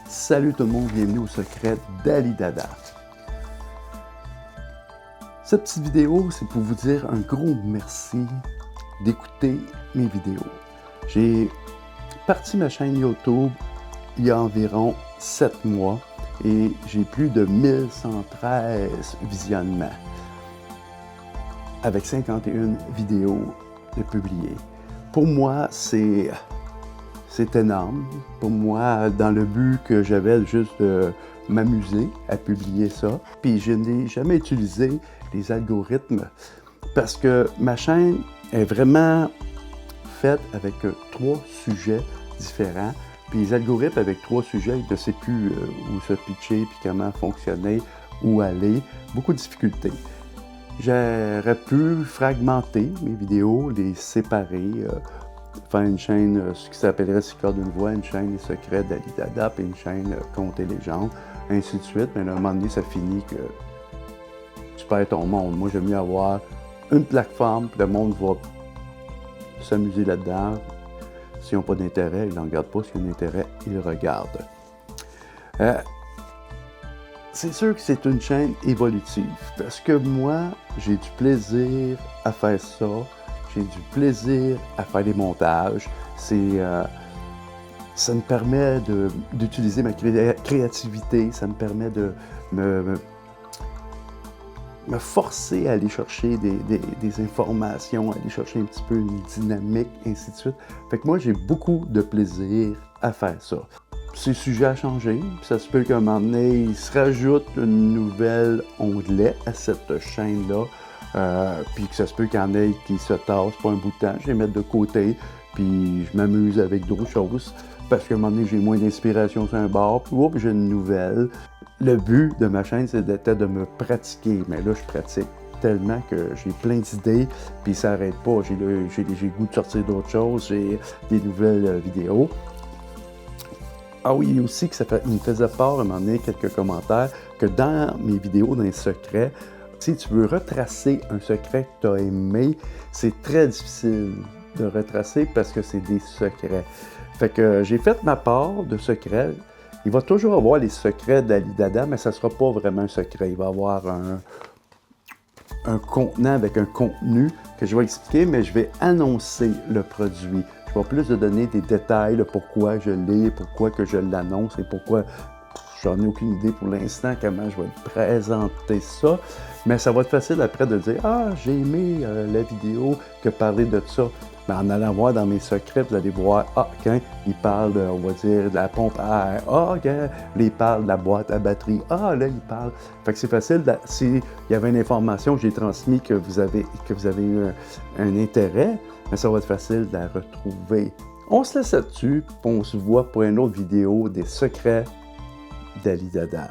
Salut tout le monde, bienvenue au secret d'Ali Dada. Cette petite vidéo, c'est pour vous dire un gros merci d'écouter mes vidéos. J'ai parti ma chaîne YouTube il y a environ 7 mois et j'ai plus de 1113 visionnements avec 51 vidéos de publiées. Pour moi, c'est énorme. Pour moi, dans le but que j'avais juste de m'amuser à publier ça. Puis je n'ai jamais utilisé les algorithmes parce que ma chaîne est vraiment faite avec 3 sujets différents. Puis les algorithmes avec 3 sujets, je ne sais plus où se pitcher, puis comment fonctionner, où aller. Beaucoup de difficultés. J'aurais pu fragmenter mes vidéos, les séparer, faire une chaîne, ce qui s'appellerait Secret d'une voix, une chaîne Les Secrets d'Ali Dada, puis une chaîne Contes et légendes, ainsi de suite. Mais à un moment donné, ça finit que tu perds ton monde. Moi, j'aime mieux avoir une plateforme, puis le monde va s'amuser là-dedans. S'ils n'ont pas d'intérêt, ils n'en regardent pas. S'ils ont un intérêt, ils le regardent. C'est sûr que c'est une chaîne évolutive, parce que moi, j'ai du plaisir à faire ça. J'ai du plaisir à faire des montages. Ça me permet d'utiliser ma créativité. Ça me permet de me forcer à aller chercher des informations, à aller chercher un petit peu une dynamique, ainsi de suite. Fait que moi, j'ai beaucoup de plaisir à faire ça. C'est sujet à changer. Ça se peut qu'à un moment donné, il se rajoute une nouvelle onglet à cette chaîne-là. Puis que ça se peut qu'il y en ait qui se tassent pour un bout de temps, je les mets de côté, puis je m'amuse avec d'autres choses, parce qu'à un moment donné, j'ai moins d'inspiration sur un bord, puis j'ai une nouvelle. Le but de ma chaîne, c'était de me pratiquer, mais là, je pratique tellement que j'ai plein d'idées, puis ça n'arrête pas. J'ai le goût de sortir d'autres choses, j'ai des nouvelles vidéos. Ah oui, aussi, il me faisait part, à un moment donné, quelques commentaires, que dans mes vidéos, dans les secrets, si tu veux retracer un secret que tu as aimé, c'est très difficile de retracer parce que c'est des secrets. Fait que j'ai fait ma part de secrets. Il va toujours avoir les secrets d'Ali Dada, mais ça ne sera pas vraiment un secret. Il va y avoir un contenant avec un contenu que je vais expliquer, mais je vais annoncer le produit. Je vais plus donner des détails, de pourquoi je l'ai, pourquoi que je l'annonce et pourquoi... J'en ai aucune idée pour l'instant comment je vais te présenter ça, mais ça va être facile après de dire « Ah, j'ai aimé la vidéo que parlait de ça. » Mais en allant voir dans mes secrets, vous allez voir « Ah, quand il parle, on va dire, de la pompe à air. Ah, quand il parle de la boîte à batterie. Ah, là, il parle. » Fait que c'est facile, s'il y avait une information que j'ai transmise que vous avez eu un intérêt, mais ça va être facile de la retrouver. On se laisse là-dessus, puis on se voit pour une autre vidéo des secrets d'Ali Dada.